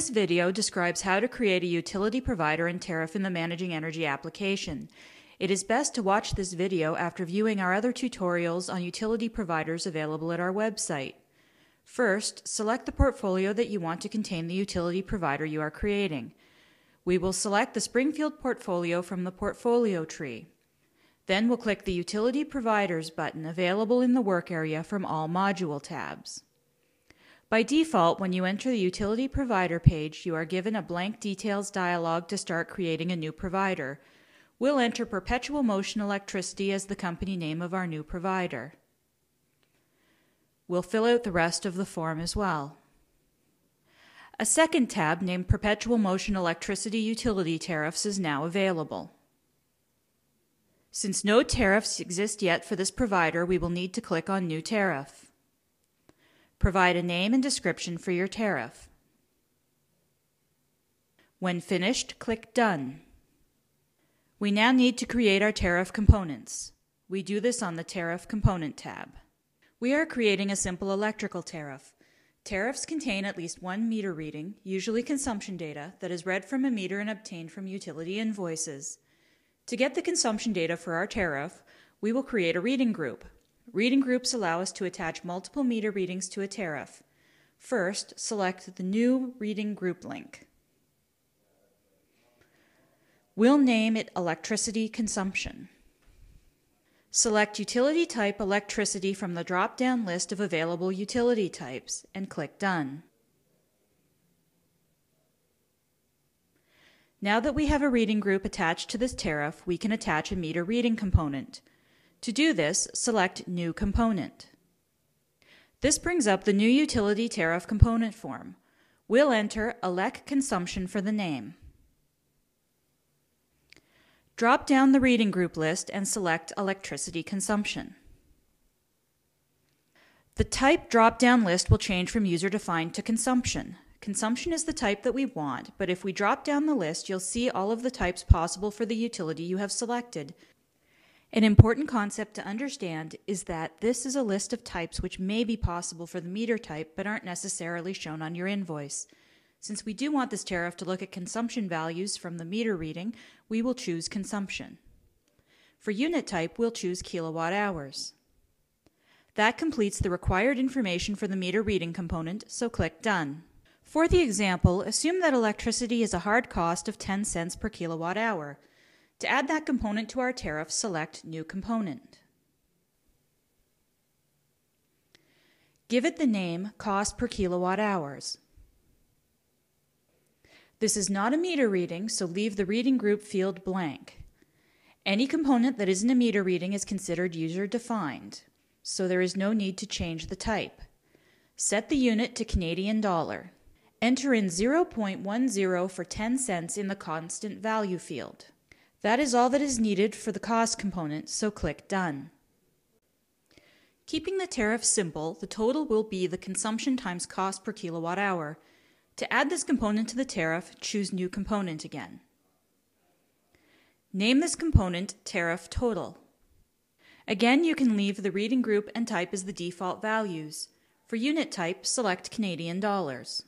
This video describes how to create a utility provider and tariff in the ManagingEnergy application. It is best to watch this video after viewing our other tutorials on utility providers available at our website. First, select the portfolio that you want to contain the utility provider you are creating. We will select the Springfield portfolio from the portfolio tree. Then we'll click the Utility Providers button available in the work area from all module tabs. By default, when you enter the Utility Provider page, you are given a blank details dialog to start creating a new provider. We'll enter Perpetual Motion Electricity as the company name of our new provider. We'll fill out the rest of the form as well. A second tab named Perpetual Motion Electricity Utility Tariffs is now available. Since no tariffs exist yet for this provider, we will need to click on New Tariff. Provide a name and description for your tariff. When finished, click Done. We now need to create our tariff components. We do this on the Tariff Component tab. We are creating a simple electrical tariff. Tariffs contain at least one meter reading, usually consumption data, that is read from a meter and obtained from utility invoices. To get the consumption data for our tariff, we will create a reading group. Reading groups allow us to attach multiple meter readings to a tariff. First, select the New Reading Group link. We'll name it Electricity Consumption. Select Utility Type Electricity from the drop-down list of available utility types and click Done. Now that we have a reading group attached to this tariff, we can attach a meter reading component. To do this, select New Component. This brings up the new utility tariff component form. We'll enter Elect Consumption for the name. Drop down the reading group list and select Electricity Consumption. The type drop-down list will change from user-defined to consumption. Consumption is the type that we want, but if we drop down the list, you'll see all of the types possible for the utility you have selected. An important concept to understand is that this is a list of types which may be possible for the meter type but aren't necessarily shown on your invoice. Since we do want this tariff to look at consumption values from the meter reading, we will choose consumption. For unit type, we'll choose kilowatt hours. That completes the required information for the meter reading component, so click Done. For the example, assume that electricity is a hard cost of 10 cents per kilowatt hour. To add that component to our tariff, select New Component. Give it the name Cost per Kilowatt Hours. This is not a meter reading, so leave the reading group field blank. Any component that isn't a meter reading is considered user-defined, so there is no need to change the type. Set the unit to Canadian dollar. Enter in 0.10 for 10 cents in the constant value field. That is all that is needed for the cost component, so click Done. Keeping the tariff simple, the total will be the consumption times cost per kilowatt hour. To add this component to the tariff, choose New Component again. Name this component Tariff Total. Again, you can leave the reading group and type as the default values. For unit type, select Canadian dollars.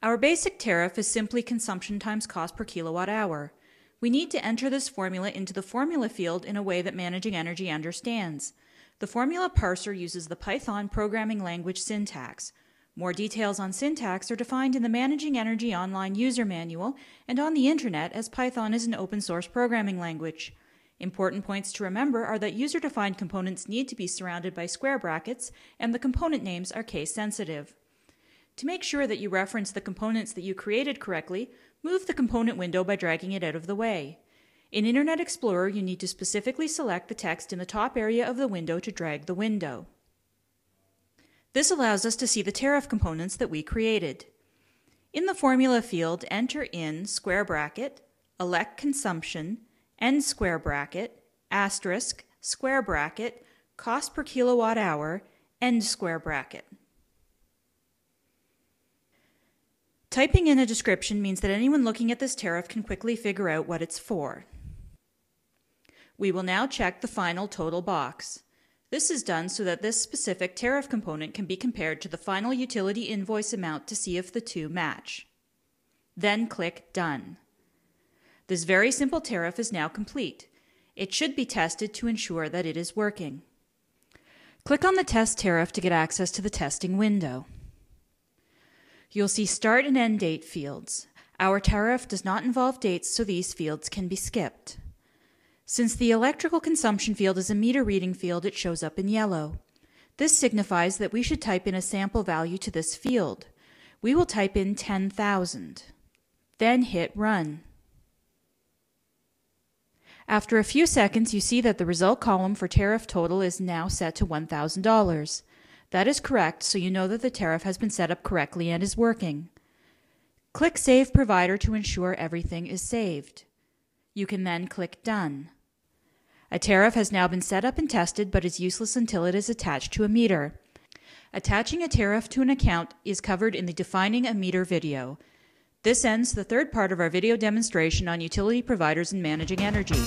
Our basic tariff is simply consumption times cost per kilowatt hour. We need to enter this formula into the formula field in a way that ManagingEnergy understands. The formula parser uses the Python programming language syntax. More details on syntax are defined in the ManagingEnergy online user manual and on the internet, as Python is an open source programming language. Important points to remember are that user-defined components need to be surrounded by square brackets, and the component names are case sensitive. To make sure that you reference the components that you created correctly, move the component window by dragging it out of the way. In Internet Explorer, you need to specifically select the text in the top area of the window to drag the window. This allows us to see the tariff components that we created. In the formula field, enter in square bracket, elect consumption, end square bracket, asterisk, square bracket, cost per kilowatt hour, end square bracket. Typing in a description means that anyone looking at this tariff can quickly figure out what it's for. We will now check the final total box. This is done so that this specific tariff component can be compared to the final utility invoice amount to see if the two match. Then click Done. This very simple tariff is now complete. It should be tested to ensure that it is working. Click on the test tariff to get access to the testing window. You'll see start and end date fields. Our tariff does not involve dates, so these fields can be skipped. Since the electrical consumption field is a meter reading field, it shows up in yellow. This signifies that we should type in a sample value to this field. We will type in 10,000. Then hit Run. After a few seconds, you see that the result column for tariff total is now set to $1,000. That is correct, so you know that the tariff has been set up correctly and is working. Click Save Provider to ensure everything is saved. You can then click Done. A tariff has now been set up and tested, but is useless until it is attached to a meter. Attaching a tariff to an account is covered in the Defining a Meter video. This ends the third part of our video demonstration on utility providers and managing energy.